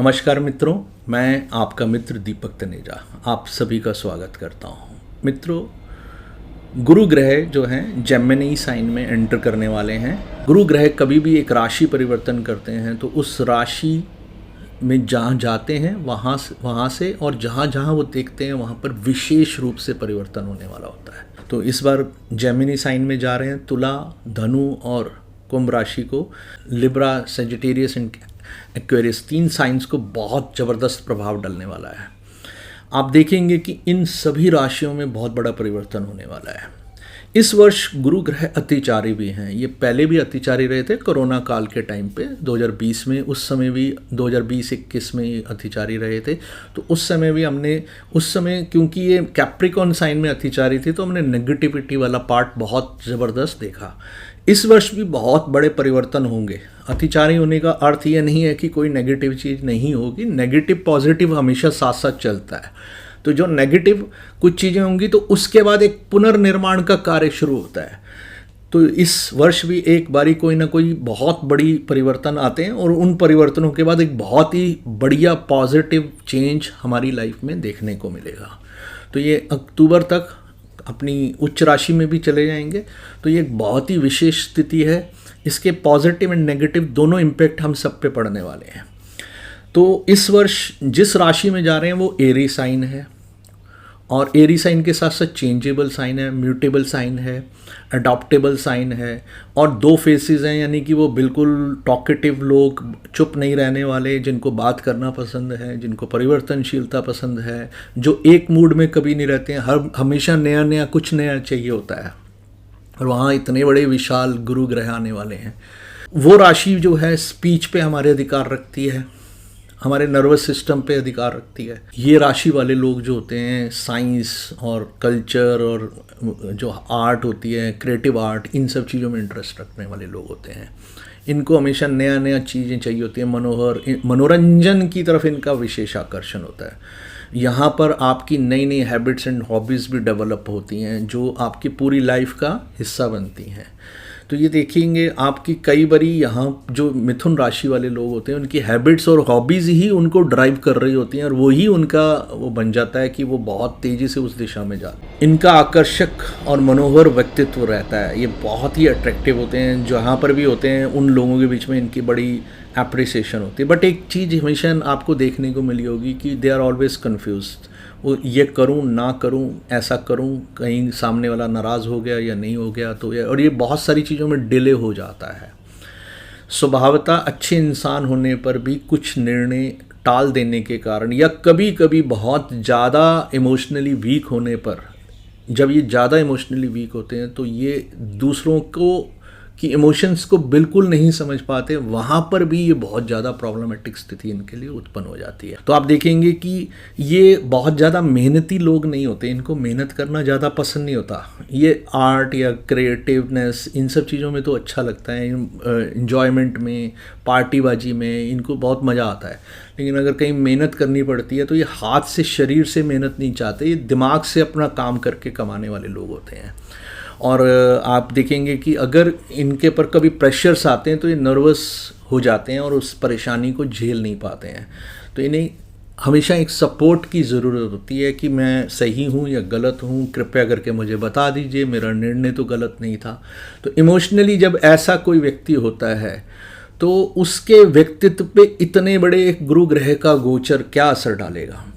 नमस्कार मित्रों, मैं आपका मित्र दीपक तनेजा आप सभी का स्वागत करता हूँ। मित्रों, गुरु ग्रह जो हैं जेमिनी साइन में एंटर करने वाले हैं। गुरु ग्रह कभी भी एक राशि परिवर्तन करते हैं तो उस राशि में जहाँ जाते हैं वहाँ से और जहाँ जहाँ वो देखते हैं वहाँ पर विशेष रूप से परिवर्तन होने वाला होता है। तो इस बार जेमिनी साइन में जा रहे हैं। तुला, धनु और कुंभ राशि को Libra, Sagittarius and Aquarius, 3 science को बहुत ज़बरदस्त प्रभाव डलने वाला है। आप देखेंगे कि इन सभी राशियों में बहुत बड़ा परिवर्तन होने वाला है। इस वर्ष गुरु ग्रह अतिचारी भी हैं। ये पहले भी अतिचारी रहे थे कोरोना काल के टाइम पे 2020 में, उस समय भी 2020-21 में ये अतिचारी रहे थे। तो उस समय भी हमने क्योंकि ये कैप्रिकॉन साइन में अतिचारी थी तो हमने नेगेटिविटी वाला पार्ट बहुत ज़बरदस्त देखा। इस वर्ष भी बहुत बड़े परिवर्तन होंगे। अतिचारी होने का अर्थ ये नहीं है कि कोई नेगेटिव चीज़ नहीं होगी। नेगेटिव पॉजिटिव हमेशा साथ साथ चलता है। तो जो नेगेटिव कुछ चीज़ें होंगी तो उसके बाद एक पुनर्निर्माण का कार्य शुरू होता है। तो इस वर्ष भी एक बारी कोई ना कोई बहुत बड़ी परिवर्तन आते हैं और उन परिवर्तनों के बाद एक बहुत ही बढ़िया पॉजिटिव चेंज हमारी लाइफ में देखने को मिलेगा। तो ये अक्टूबर तक अपनी उच्च राशि में भी चले जाएंगे। तो ये एक बहुत ही विशेष स्थिति है। इसके पॉजिटिव एंड नेगेटिव दोनों इम्पैक्ट हम सब पे पड़ने वाले हैं। तो इस वर्ष जिस राशि में जा रहे हैं वो एरी साइन है, और एरी साइन के साथ साथ चेंजेबल साइन है, म्यूटेबल साइन है, अडॉप्टेबल साइन है, और 2 फेसेस हैं, यानी कि वो बिल्कुल टॉकेटिव लोग, चुप नहीं रहने वाले, जिनको बात करना पसंद है, जिनको परिवर्तनशीलता पसंद है, जो एक मूड में कभी नहीं रहते हैं, हमेशा नया नया कुछ नया चाहिए होता है। और वहाँ इतने बड़े विशाल गुरु ग्रह आने वाले हैं। वो राशि जो है स्पीच पे हमारे अधिकार रखती है, हमारे नर्वस सिस्टम पे अधिकार रखती है। ये राशि वाले लोग जो होते हैं साइंस और कल्चर और जो आर्ट होती है, क्रिएटिव आर्ट, इन सब चीज़ों में इंटरेस्ट रखने वाले लोग होते हैं। इनको हमेशा नया नया चीज़ें चाहिए होती हैं। मनोरंजन की तरफ इनका विशेष आकर्षण होता है। यहाँ पर आपकी नई नई हैबिट्स एंड हॉबीज़ भी डेवलप होती हैं जो आपकी पूरी लाइफ का हिस्सा बनती हैं। तो ये देखेंगे आपकी कई बारी यहाँ जो मिथुन राशि वाले लोग होते हैं उनकी हैबिट्स और हॉबीज़ ही उनको ड्राइव कर रही होती हैं, और वही उनका वो बन जाता है कि वो बहुत तेज़ी से उस दिशा में जाते हैं। इनका आकर्षक और मनोहर व्यक्तित्व रहता है। ये बहुत ही अट्रैक्टिव होते हैं। जहाँ पर भी होते हैं उन लोगों के बीच में इनकी बड़ी एप्रिसिएशन होती है। बट एक चीज़ हमेशा आपको देखने को मिली होगी कि दे आर ऑलवेज कन्फ्यूज्ड। वो ये करूं ना करूं, ऐसा करूं, कहीं सामने वाला नाराज़ हो गया या नहीं हो गया तो और ये बहुत सारी चीज़ों में डिले हो जाता है। स्वभावतः अच्छे इंसान होने पर भी कुछ निर्णय टाल देने के कारण या कभी कभी बहुत ज़्यादा इमोशनली वीक होने पर, जब ये ज़्यादा इमोशनली वीक होते हैं तो ये दूसरों को कि इमोशंस को बिल्कुल नहीं समझ पाते, वहाँ पर भी ये बहुत ज़्यादा प्रॉब्लमेटिक स्थिति इनके लिए उत्पन्न हो जाती है। तो आप देखेंगे कि ये बहुत ज़्यादा मेहनती लोग नहीं होते, इनको मेहनत करना ज़्यादा पसंद नहीं होता। ये आर्ट या क्रिएटिवनेस इन सब चीज़ों में तो अच्छा लगता है, इन्जॉयमेंट में, पार्टीबाजी में इनको बहुत मज़ा आता है। लेकिन अगर कहीं मेहनत करनी पड़ती है तो ये हाथ से, शरीर से मेहनत नहीं चाहते, ये दिमाग से अपना काम करके कमाने वाले लोग होते हैं। और आप देखेंगे कि अगर इनके पर कभी प्रेशर्स आते हैं तो ये नर्वस हो जाते हैं और उस परेशानी को झेल नहीं पाते हैं। तो इन्हें हमेशा एक सपोर्ट की ज़रूरत होती है कि मैं सही हूँ या गलत हूँ, कृपया करके मुझे बता दीजिए, मेरा निर्णय तो गलत नहीं था। तो इमोशनली जब ऐसा कोई व्यक्ति होता है तो उसके व्यक्तित्व पे इतने बड़े एक गुरु ग्रह का गोचर क्या असर डालेगा।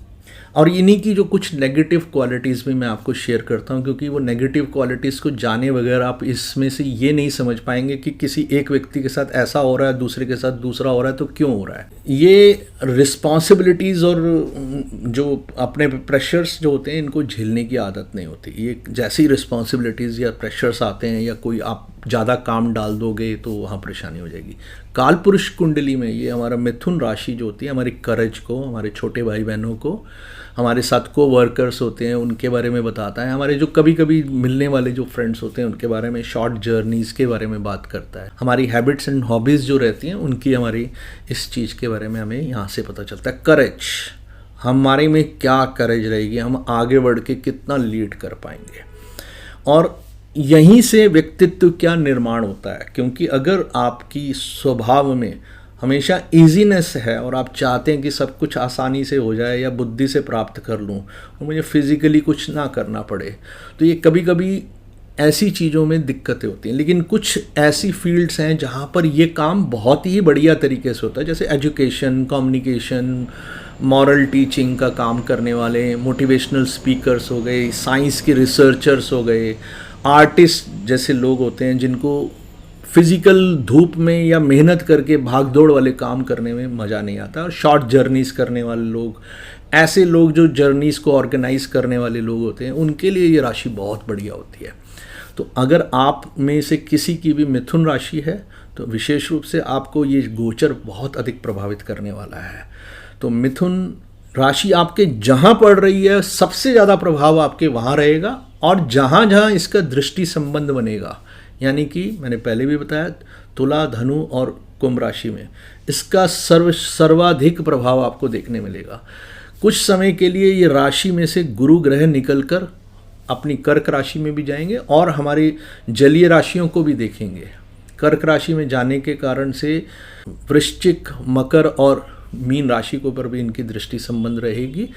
और इन्हीं की जो कुछ नेगेटिव क्वालिटीज़ भी मैं आपको शेयर करता हूँ, क्योंकि वो नेगेटिव क्वालिटीज़ को जाने बगैर आप इसमें से ये नहीं समझ पाएंगे कि किसी एक व्यक्ति के साथ ऐसा हो रहा है, दूसरे के साथ दूसरा हो रहा है, तो क्यों हो रहा है। ये रिस्पॉन्सिबिलिटीज़ और जो अपने प्रेशर्स जो होते हैं इनको झेलने की आदत नहीं होती। ये जैसी रिस्पॉन्सिबिलिटीज़ या प्रेशर्स आते हैं या कोई आप ज़्यादा काम डाल दोगे तो वहाँ परेशानी हो जाएगी। काल पुरुष कुंडली में ये हमारा मिथुन राशि जो होती है हमारी करेज को, हमारे छोटे भाई बहनों को, हमारे साथ को वर्कर्स होते हैं उनके बारे में बताता है, हमारे जो कभी कभी मिलने वाले जो फ्रेंड्स होते हैं उनके बारे में, शॉर्ट जर्नीज़ के बारे में बात करता है। हमारी हैबिट्स एंड हॉबीज़ जो रहती हैं उनकी, हमारी इस चीज़ के बारे में हमें यहाँ से पता चलता है। करेज, हमारे में क्या करेज रहेगी, हम आगे बढ़ के कितना लीड कर पाएंगे, और यहीं से व्यक्तित्व क्या निर्माण होता है। क्योंकि अगर आपकी स्वभाव में हमेशा ईजीनेस है और आप चाहते हैं कि सब कुछ आसानी से हो जाए या बुद्धि से प्राप्त कर लूँ और मुझे फिज़िकली कुछ ना करना पड़े, तो ये कभी कभी ऐसी चीज़ों में दिक्कतें होती हैं। लेकिन कुछ ऐसी फील्ड्स हैं जहाँ पर ये काम बहुत ही बढ़िया तरीके से होता है, जैसे एजुकेशन, कम्युनिकेशन, मॉरल टीचिंग का काम करने वाले मोटिवेशनल स्पीकर्स हो गए, साइंस के रिसर्चर्स हो गए, आर्टिस्ट जैसे लोग होते हैं जिनको फिज़िकल धूप में या मेहनत करके भाग दौड़ वाले काम करने में मज़ा नहीं आता, और शॉर्ट जर्नीज़ करने वाले लोग, ऐसे लोग जो जर्नीज़ को ऑर्गेनाइज करने वाले लोग होते हैं, उनके लिए ये राशि बहुत बढ़िया होती है। तो अगर आप में से किसी की भी मिथुन राशि है तो विशेष रूप से आपको ये गोचर बहुत अधिक प्रभावित करने वाला है। तो मिथुन राशि आपके जहाँ पड़ रही है सबसे ज़्यादा प्रभाव आपके वहाँ रहेगा, और जहाँ जहाँ इसका दृष्टि संबंध बनेगा, यानी कि मैंने पहले भी बताया तुला, धनु और कुंभ राशि में इसका सर्वाधिक प्रभाव आपको देखने मिलेगा। कुछ समय के लिए ये राशि में से गुरु ग्रह निकलकर अपनी कर्क राशि में भी जाएंगे और हमारी जलीय राशियों को भी देखेंगे। कर्क राशि में जाने के कारण से वृश्चिक, मकर और मीन राशि के ऊपर भी इनकी दृष्टि संबंध रहेगी,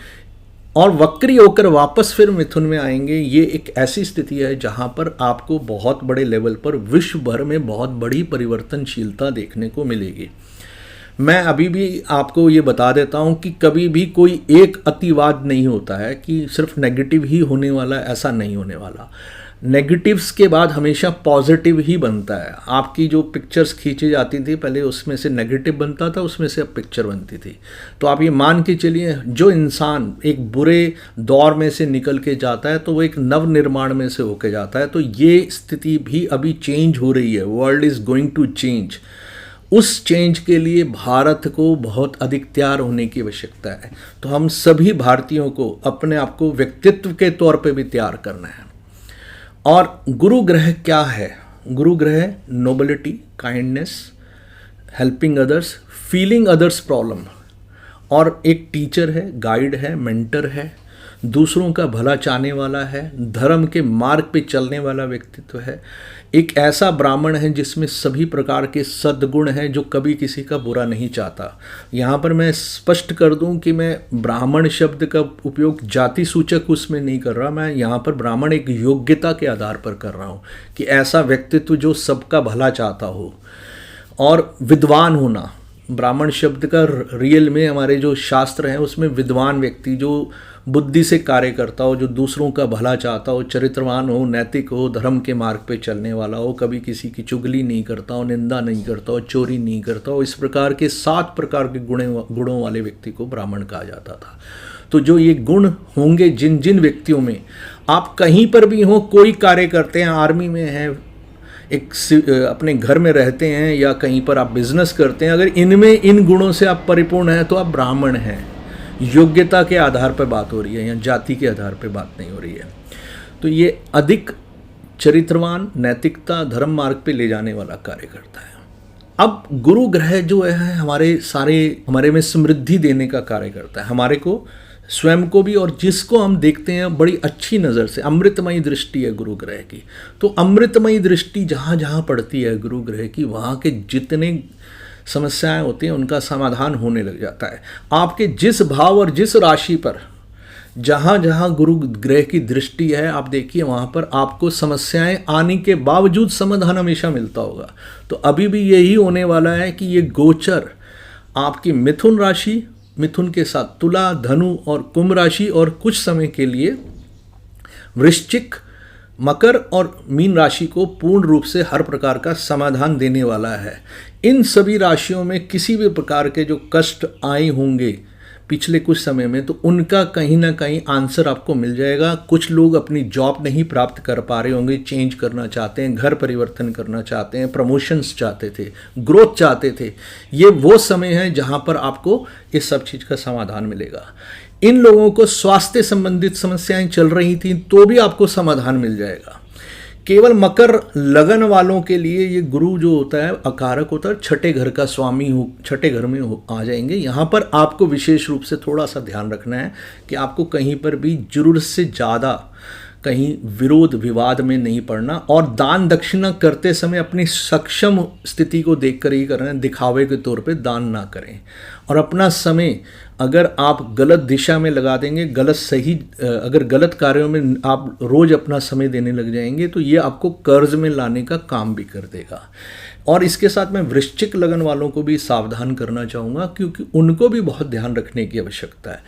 और वक्री होकर वापस फिर मिथुन में आएंगे। ये एक ऐसी स्थिति है जहाँ पर आपको बहुत बड़े लेवल पर विश्व भर में बहुत बड़ी परिवर्तनशीलता देखने को मिलेगी। मैं अभी भी आपको ये बता देता हूँ कि कभी भी कोई एक अतिवाद नहीं होता है कि सिर्फ नेगेटिव ही होने वाला, ऐसा नहीं होने वाला। नेगेटिव्स के बाद हमेशा पॉजिटिव ही बनता है। आपकी जो पिक्चर्स खींची जाती थी पहले, उसमें से नेगेटिव बनता था, उसमें से अब पिक्चर बनती थी। तो आप ये मान के चलिए, जो इंसान एक बुरे दौर में से निकल के जाता है तो वो एक नव निर्माण में से होके जाता है। तो ये स्थिति भी अभी चेंज हो रही है, world is going to change. उस चेंज के लिए भारत को बहुत अधिक तैयार होने की आवश्यकता है। तो हम सभी भारतीयों को अपने आप को व्यक्तित्व के तौर पे भी तैयार करना है। और गुरु ग्रह क्या है? गुरु ग्रह nobility, kindness, helping others, feeling others problem, और एक टीचर है, गाइड है, मेंटर है, दूसरों का भला चाहने वाला है, धर्म के मार्ग पे चलने वाला व्यक्तित्व है, एक ऐसा ब्राह्मण है जिसमें सभी प्रकार के सद्गुण हैं, जो कभी किसी का बुरा नहीं चाहता। यहाँ पर मैं स्पष्ट कर दूं कि मैं ब्राह्मण शब्द का उपयोग जाति सूचक उसमें नहीं कर रहा, मैं यहाँ पर ब्राह्मण एक योग्यता के आधार पर कर रहा हूँ कि ऐसा व्यक्तित्व जो सबका भला चाहता हो। और विद्वान होना, ब्राह्मण शब्द का रियल में हमारे जो शास्त्र हैं उसमें विद्वान व्यक्ति, जो बुद्धि से कार्य करता हो, जो दूसरों का भला चाहता हो, चरित्रवान हो, नैतिक हो, धर्म के मार्ग पे चलने वाला हो, कभी किसी की चुगली नहीं करता हो, निंदा नहीं करता हो, चोरी नहीं करता हो, इस प्रकार के 7 प्रकार के गुणों वाले व्यक्ति को ब्राह्मण कहा जाता था। तो जो ये गुण होंगे जिन जिन व्यक्तियों में, आप कहीं पर भी हो, कोई कार्य करते हैं, आर्मी में हैं, अपने घर में रहते हैं, या कहीं पर आप बिजनेस करते हैं, अगर इनमें इन गुणों से आप परिपूर्ण हैं तो आप ब्राह्मण हैं। योग्यता के आधार पर बात हो रही है, या जाति के आधार पर बात नहीं हो रही है। तो ये अधिक चरित्रवान, नैतिकता, धर्म मार्ग पे ले जाने वाला कार्य करता है। अब गुरु ग्रह जो है हमारे में समृद्धि देने का कार्य करता है, हमारे को स्वयं को भी, और जिसको हम देखते हैं बड़ी अच्छी नज़र से। अमृतमयी दृष्टि है गुरु ग्रह की। तो अमृतमयी दृष्टि जहाँ जहाँ पड़ती है गुरु ग्रह की, वहाँ के जितने समस्याएं होती हैं उनका समाधान होने लग जाता है। आपके जिस भाव और जिस राशि पर जहाँ जहाँ गुरु ग्रह की दृष्टि है, आप देखिए वहाँ पर आपको समस्याएं आने के बावजूद समाधान हमेशा मिलता होगा। तो अभी भी यही होने वाला है कि ये गोचर आपकी मिथुन राशि, मिथुन के साथ तुला, धनु और कुंभ राशि, और कुछ समय के लिए वृश्चिक, मकर और मीन राशि को पूर्ण रूप से हर प्रकार का समाधान देने वाला है। इन सभी राशियों में किसी भी प्रकार के जो कष्ट आए होंगे पिछले कुछ समय में, तो उनका कहीं ना कहीं आंसर आपको मिल जाएगा। कुछ लोग अपनी जॉब नहीं प्राप्त कर पा रहे होंगे, चेंज करना चाहते हैं, घर परिवर्तन करना चाहते हैं, प्रमोशंस चाहते थे, ग्रोथ चाहते थे। ये वो समय है जहाँ पर आपको इस सब चीज़ का समाधान मिलेगा। इन लोगों को स्वास्थ्य संबंधित समस्याएं चल रही थी तो भी आपको समाधान मिल जाएगा। केवल मकर लगन वालों के लिए ये गुरु जो होता है अकारक होता है, छठे घर का स्वामी हो, छठे घर में आ जाएंगे। यहाँ पर आपको विशेष रूप से थोड़ा सा ध्यान रखना है कि आपको कहीं पर भी जरूरत से ज़्यादा कहीं विरोध विवाद में नहीं पड़ना, और दान दक्षिणा करते समय अपनी सक्षम स्थिति को देखकर ही करना, दिखावे के तौर पे दान ना करें। और अपना समय अगर आप गलत दिशा में लगा देंगे, अगर गलत कार्यों में आप रोज़ अपना समय देने लग जाएंगे तो ये आपको कर्ज में लाने का काम भी कर देगा। और इसके साथ मैं वृश्चिक लगन वालों को भी सावधान करना चाहूँगा, क्योंकि उनको भी बहुत ध्यान रखने की आवश्यकता है।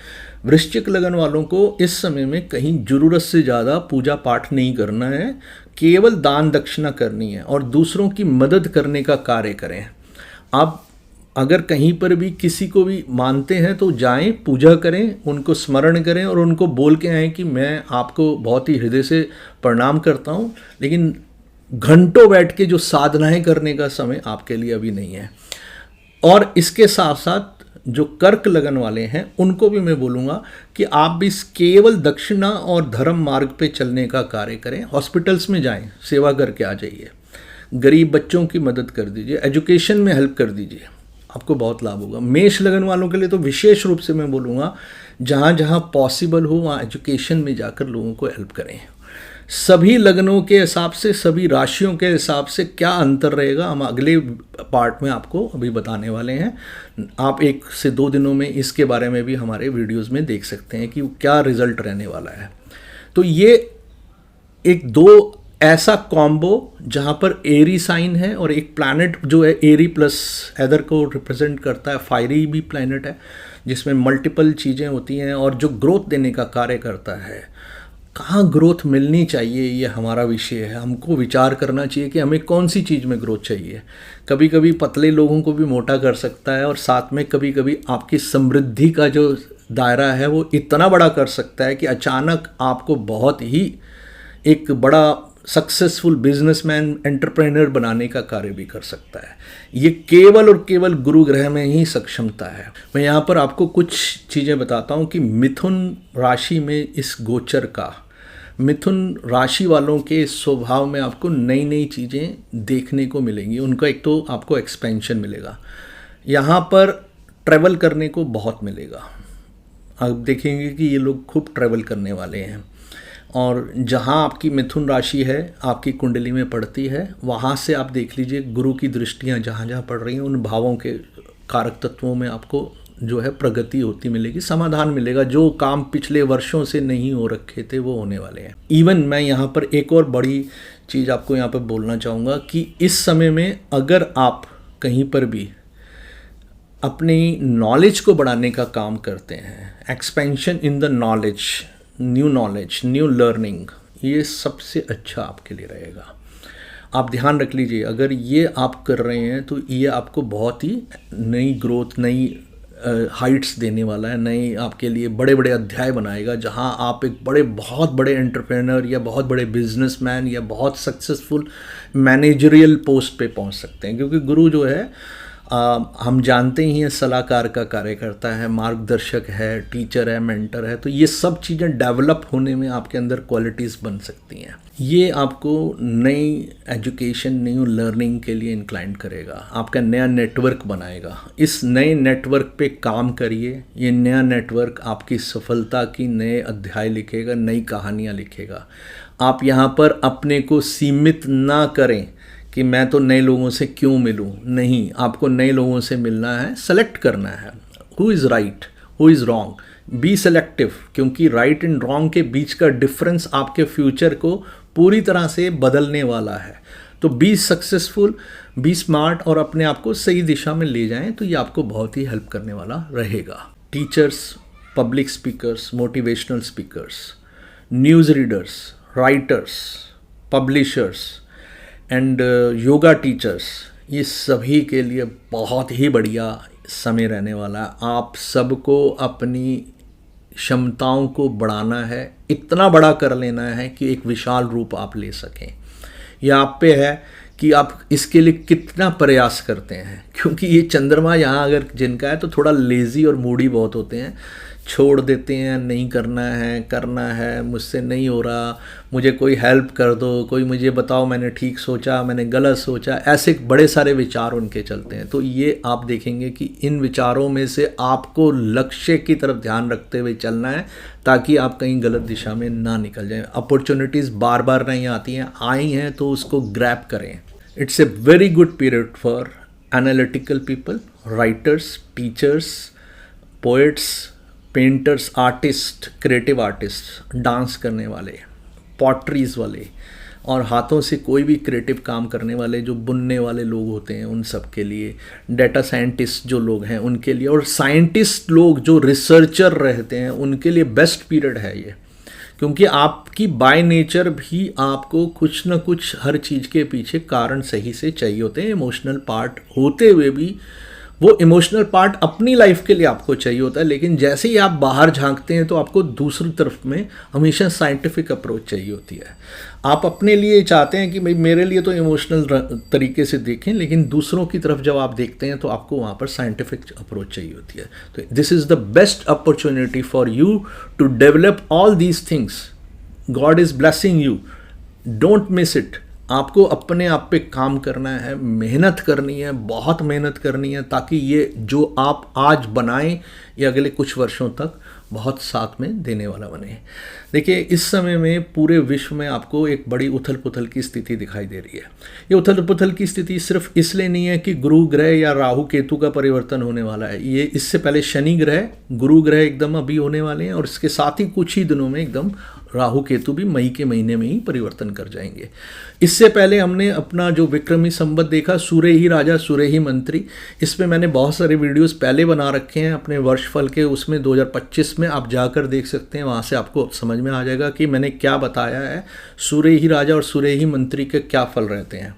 वृश्चिक लगन वालों को इस समय में कहीं ज़रूरत से ज़्यादा पूजा पाठ नहीं करना है, केवल दान दक्षिणा करनी है और दूसरों की मदद करने का कार्य करें। आप अगर कहीं पर भी किसी को भी मानते हैं तो जाएं, पूजा करें, उनको स्मरण करें और उनको बोल के आएँ कि मैं आपको बहुत ही हृदय से प्रणाम करता हूँ, लेकिन घंटों बैठ के जो साधनाएं करने का समय आपके लिए अभी नहीं है। और इसके साथ साथ जो कर्क लगन वाले हैं उनको भी मैं बोलूँगा कि आप भी केवल दक्षिणा और धर्म मार्ग पे चलने का कार्य करें। हॉस्पिटल्स में जाएं, सेवा करके आ जाइए, गरीब बच्चों की मदद कर दीजिए, एजुकेशन में हेल्प कर दीजिए, आपको बहुत लाभ होगा। मेष लगन वालों के लिए तो विशेष रूप से मैं बोलूँगा जहाँ जहाँ पॉसिबल हो वहाँ एजुकेशन में जाकर लोगों को हेल्प करें। सभी लग्नों के हिसाब से, सभी राशियों के हिसाब से क्या अंतर रहेगा हम अगले पार्ट में आपको अभी बताने वाले हैं। आप 1 से 2 दिनों में इसके बारे में भी हमारे वीडियोस में देख सकते हैं कि क्या रिजल्ट रहने वाला है। तो ये 1-2 ऐसा कॉम्बो जहाँ पर एरी साइन है और एक प्लैनेट जो है एरी प्लस एदर को रिप्रेजेंट करता है, फायरी भी प्लैनेट है जिसमें मल्टीपल चीज़ें होती हैं और जो ग्रोथ देने का कार्य करता है। कहाँ ग्रोथ मिलनी चाहिए ये हमारा विषय है। हमको विचार करना चाहिए कि हमें कौन सी चीज़ में ग्रोथ चाहिए। कभी कभी पतले लोगों को भी मोटा कर सकता है और साथ में कभी कभी आपकी समृद्धि का जो दायरा है वो इतना बड़ा कर सकता है कि अचानक आपको बहुत ही एक बड़ा सक्सेसफुल बिजनेसमैन, एंटरप्रेन्योर बनाने का कार्य भी कर सकता है। ये केवल और केवल गुरु ग्रह में ही सक्षमता है। मैं यहाँ पर आपको कुछ चीज़ें बताता हूँ कि मिथुन राशि में इस गोचर का, मिथुन राशि वालों के स्वभाव में आपको नई नई चीज़ें देखने को मिलेंगी। उनका एक तो आपको एक्सपेंशन मिलेगा, यहाँ पर ट्रैवल करने को बहुत मिलेगा। आप देखेंगे कि ये लोग खूब ट्रैवल करने वाले हैं। और जहाँ आपकी मिथुन राशि है आपकी कुंडली में पड़ती है, वहाँ से आप देख लीजिए गुरु की दृष्टियाँ जहाँ जहाँ पड़ रही हैं उन भावों के कारक तत्वों में आपको जो है प्रगति होती मिलेगी, समाधान मिलेगा। जो काम पिछले वर्षों से नहीं हो रखे थे वो होने वाले हैं। इवन मैं यहाँ पर एक और बड़ी चीज़ आपको यहाँ पर बोलना चाहूँगा कि इस समय में अगर आप कहीं पर भी अपनी नॉलेज को बढ़ाने का काम करते हैं, expansion in the knowledge, new learning, ये सबसे अच्छा आपके लिए रहेगा। आप ध्यान रख लीजिए, अगर ये आप कर रहे हैं तो ये आपको बहुत ही नई ग्रोथ, नई हाइट्स देने वाला है, नई आपके लिए बड़े बड़े अध्याय बनाएगा, जहां आप एक बहुत बड़े एंटरप्रेन्योर या बहुत बड़े बिजनेसमैन या बहुत सक्सेसफुल मैनेजरियल पोस्ट पे पहुंच सकते हैं। क्योंकि गुरु जो है हम जानते ही हैं सलाहकार का कार्य करता है, मार्गदर्शक है, टीचर है, मेंटर है। तो ये सब चीज़ें डेवलप होने में आपके अंदर क्वालिटीज़ बन सकती हैं। ये आपको नई एजुकेशन, न्यू लर्निंग के लिए इंक्लाइन करेगा, आपका नया नेटवर्क बनाएगा। इस नए नेटवर्क पे काम करिए। ये नया नेटवर्क आपकी सफलता की नए अध्याय लिखेगा, नई कहानियाँ लिखेगा। आप यहाँ पर अपने को सीमित ना करें कि मैं तो नए लोगों से क्यों मिलूं। नहीं, आपको नए लोगों से मिलना है, सेलेक्ट करना है who is right, who is wrong. Be selective, क्योंकि राइट एंड रॉन्ग के बीच का डिफरेंस आपके फ्यूचर को पूरी तरह से बदलने वाला है। तो बी सक्सेसफुल, बी स्मार्ट और अपने आप को सही दिशा में ले जाएं, तो ये आपको बहुत ही हेल्प करने वाला रहेगा। Teachers, public speakers, motivational speakers, news readers, writers, publishers and yoga teachers, ये सभी के लिए बहुत ही बढ़िया समय रहने वाला है। आप सबको अपनी क्षमताओं को बढ़ाना है, इतना बड़ा कर लेना है कि एक विशाल रूप आप ले सकें। यह आप पे है कि आप इसके लिए कितना प्रयास करते हैं। क्योंकि ये चंद्रमा यहाँ अगर जिनका है तो थोड़ा लेज़ी और मूडी बहुत होते हैं। छोड़ देते हैं, नहीं करना है, मुझसे नहीं हो रहा, मुझे कोई हेल्प कर दो, कोई मुझे बताओ मैंने ठीक सोचा, मैंने गलत सोचा, ऐसे बड़े सारे विचार उनके चलते हैं। तो ये आप देखेंगे कि इन विचारों में से आपको लक्ष्य की तरफ ध्यान रखते हुए चलना है, ताकि आप कहीं गलत दिशा में ना निकल जाएं। अपॉर्चुनिटीज़ बार बार नहीं आती हैं, आई हैं तो उसको ग्रैब करें। It's a very good period for analytical people, writers, teachers, poets, painters, artist, creative artist, dance करने वाले, पॉटरीज वाले और हाथों से कोई भी क्रिएटिव काम करने वाले, जो बुनने वाले लोग होते हैं उन सब के लिए, डेटा साइंटिस्ट जो लोग हैं उनके लिए, और साइंटिस्ट लोग जो रिसर्चर रहते हैं उनके लिए बेस्ट पीरियड है ये। क्योंकि आपकी बाय नेचर भी आपको कुछ ना कुछ हर चीज़ के पीछे कारण सही से चाहिए होते हैं। इमोशनल पार्ट होते हुए भी वो इमोशनल पार्ट अपनी लाइफ के लिए आपको चाहिए होता है, लेकिन जैसे ही आप बाहर झांकते हैं तो आपको दूसरी तरफ में हमेशा साइंटिफिक अप्रोच चाहिए होती है। आप अपने लिए चाहते हैं कि भाई मेरे लिए तो इमोशनल तरीके से देखें, लेकिन दूसरों की तरफ जब आप देखते हैं तो आपको वहाँ पर साइंटिफिक अप्रोच चाहिए होती है। तो this is the best opportunity for you to develop all these things. God is blessing you, don't miss it. आपको अपने आप पे काम करना है, मेहनत करनी है, बहुत मेहनत करनी है, ताकि ये जो आप आज बनाएं ये अगले कुछ वर्षों तक बहुत साथ में देने वाला बने। देखिए, इस समय में पूरे विश्व में आपको एक बड़ी उथल पुथल की स्थिति दिखाई दे रही है। ये उथल पुथल की स्थिति सिर्फ इसलिए नहीं है कि गुरु ग्रह या राहु केतु का परिवर्तन होने वाला है। ये इससे पहले शनि ग्रह, गुरु ग्रह एकदम अभी होने वाले हैं, और इसके साथ ही कुछ ही दिनों में एकदम राहु केतु भी मई के महीने में ही परिवर्तन कर जाएंगे। इससे पहले हमने अपना जो विक्रमी संवत देखा, सूर्य ही राजा सूर्य ही मंत्री, इस पे मैंने बहुत सारे वीडियोस पहले बना रखे हैं अपने वर्षफल के, उसमें 2025 में आप जाकर देख सकते हैं। वहाँ से आपको समझ में आ जाएगा कि मैंने क्या बताया है, सूर्य ही राजा और सूर्य ही मंत्री के क्या फल रहते हैं।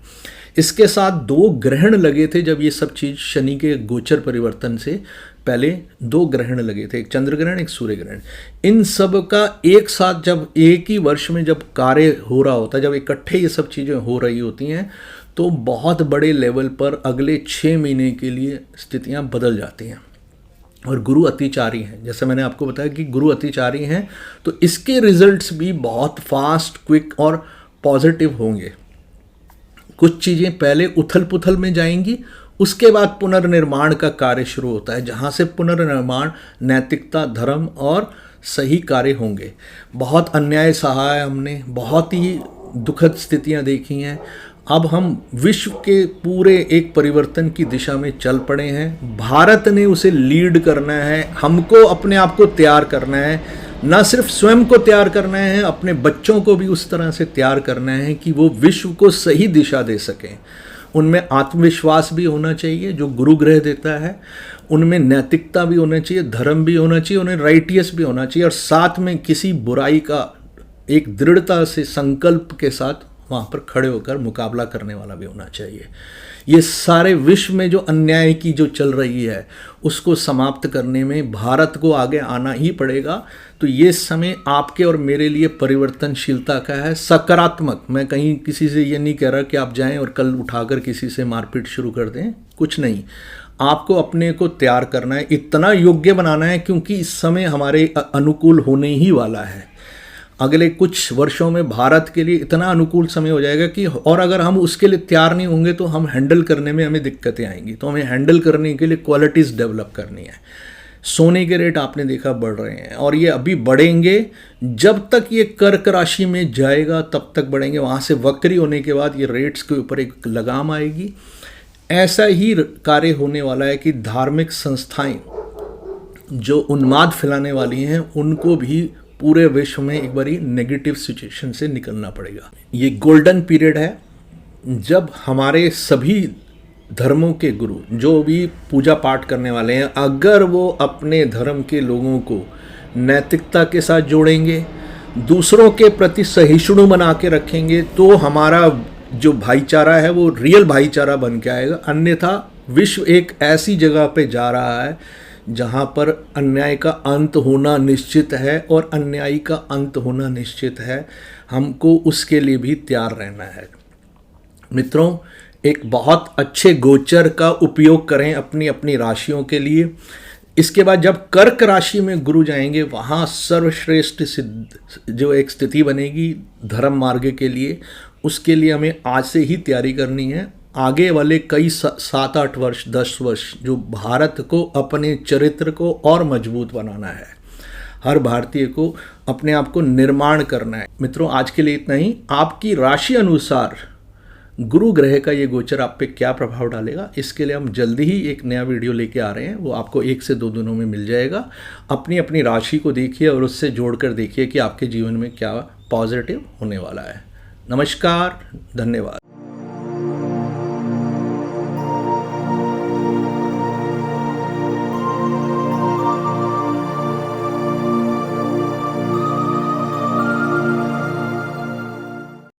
इसके साथ 2 ग्रहण लगे थे जब ये सब चीज़, शनि के गोचर परिवर्तन से पहले 2 ग्रहण लगे थे, एक चंद्र ग्रहण, एक सूर्य ग्रहण। इन सब का एक साथ जब एक ही वर्ष में जब कार्य हो रहा होता है, जब इकट्ठे ये सब चीज़ें हो रही होती हैं, तो बहुत बड़े लेवल पर अगले 6 महीने के लिए स्थितियां बदल जाती हैं। और गुरु अतिचारी हैं, जैसे मैंने आपको बताया कि गुरु अतिचारी हैं, तो इसके रिजल्ट्स भी बहुत फास्ट, क्विक और पॉजिटिव होंगे। कुछ चीज़ें पहले उथल पुथल में जाएंगी, उसके बाद पुनर्निर्माण का कार्य शुरू होता है, जहाँ से पुनर्निर्माण, नैतिकता, धर्म और सही कार्य होंगे। बहुत अन्याय सहा है हमने, बहुत ही दुखद स्थितियाँ देखी हैं। अब हम विश्व के पूरे एक परिवर्तन की दिशा में चल पड़े हैं। भारत ने उसे लीड करना है, हमको अपने आप को तैयार करना है, ना सिर्फ स्वयं को तैयार करना है, अपने बच्चों को भी उस तरह से तैयार करना है कि वो विश्व को सही दिशा दे सकें। उनमें आत्मविश्वास भी होना चाहिए जो गुरु ग्रह देता है, उनमें नैतिकता भी होना चाहिए, धर्म भी होना चाहिए, उन्हें राइटियस भी होना चाहिए, और साथ में किसी बुराई का एक दृढ़ता से संकल्प के साथ वहाँ पर खड़े होकर मुकाबला करने वाला भी होना चाहिए। ये सारे विश्व में जो अन्याय की जो चल रही है उसको समाप्त करने में भारत को आगे आना ही पड़ेगा। तो ये समय आपके और मेरे लिए परिवर्तनशीलता का है, सकारात्मक। मैं कहीं किसी से ये नहीं कह रहा कि आप जाएं और कल उठाकर किसी से मारपीट शुरू कर दें, कुछ नहीं। आपको अपने को तैयार करना है, इतना योग्य बनाना है, क्योंकि इस समय हमारे अनुकूल होने ही वाला है। अगले कुछ वर्षों में भारत के लिए इतना अनुकूल समय हो जाएगा कि, और अगर हम उसके लिए तैयार नहीं होंगे तो हम हैंडल करने में हमें दिक्कतें आएंगी। तो हमें हैंडल करने के लिए क्वालिटीज़ डेवलप करनी है। सोने के रेट आपने देखा बढ़ रहे हैं, और ये अभी बढ़ेंगे। जब तक ये कर्क राशि में जाएगा तब तक बढ़ेंगे, वहाँ से वक्री होने के बाद ये रेट्स के ऊपर एक लगाम आएगी। ऐसा ही कार्य होने वाला है कि धार्मिक संस्थाएं जो उन्माद फैलाने वाली हैं उनको भी पूरे विश्व में एक बारी नेगेटिव सिचुएशन से निकलना पड़ेगा। ये गोल्डन पीरियड है जब हमारे सभी धर्मों के गुरु जो भी पूजा पाठ करने वाले हैं, अगर वो अपने धर्म के लोगों को नैतिकता के साथ जोड़ेंगे, दूसरों के प्रति सहिष्णु बना के रखेंगे, तो हमारा जो भाईचारा है वो रियल भाईचारा बन के आएगा। अन्यथा विश्व एक ऐसी जगह पे जा रहा है जहाँ पर अन्याय का अंत होना निश्चित है, और अन्यायी का अंत होना निश्चित है। हमको उसके लिए भी तैयार रहना है। मित्रों, एक बहुत अच्छे गोचर का उपयोग करें अपनी अपनी राशियों के लिए। इसके बाद जब कर्क राशि में गुरु जाएंगे, वहाँ सर्वश्रेष्ठ सिद्ध जो एक स्थिति बनेगी धर्म मार्ग के लिए। उसके लिए हमें आज से ही तैयारी करनी है। आगे वाले कई 7-8 वर्ष 10 वर्ष जो भारत को अपने चरित्र को और मजबूत बनाना है, हर भारतीय को अपने आप को निर्माण करना है। मित्रों, आज के लिए इतना ही। आपकी राशि अनुसार गुरु ग्रह का ये गोचर आप पे क्या प्रभाव डालेगा, इसके लिए हम जल्दी ही एक नया वीडियो लेके आ रहे हैं। वो आपको 1 से 2 दिनों में मिल जाएगा। अपनी अपनी राशि को देखिए और उससे जोड़कर देखिए कि आपके जीवन में क्या पॉजिटिव होने वाला है। नमस्कार, धन्यवाद।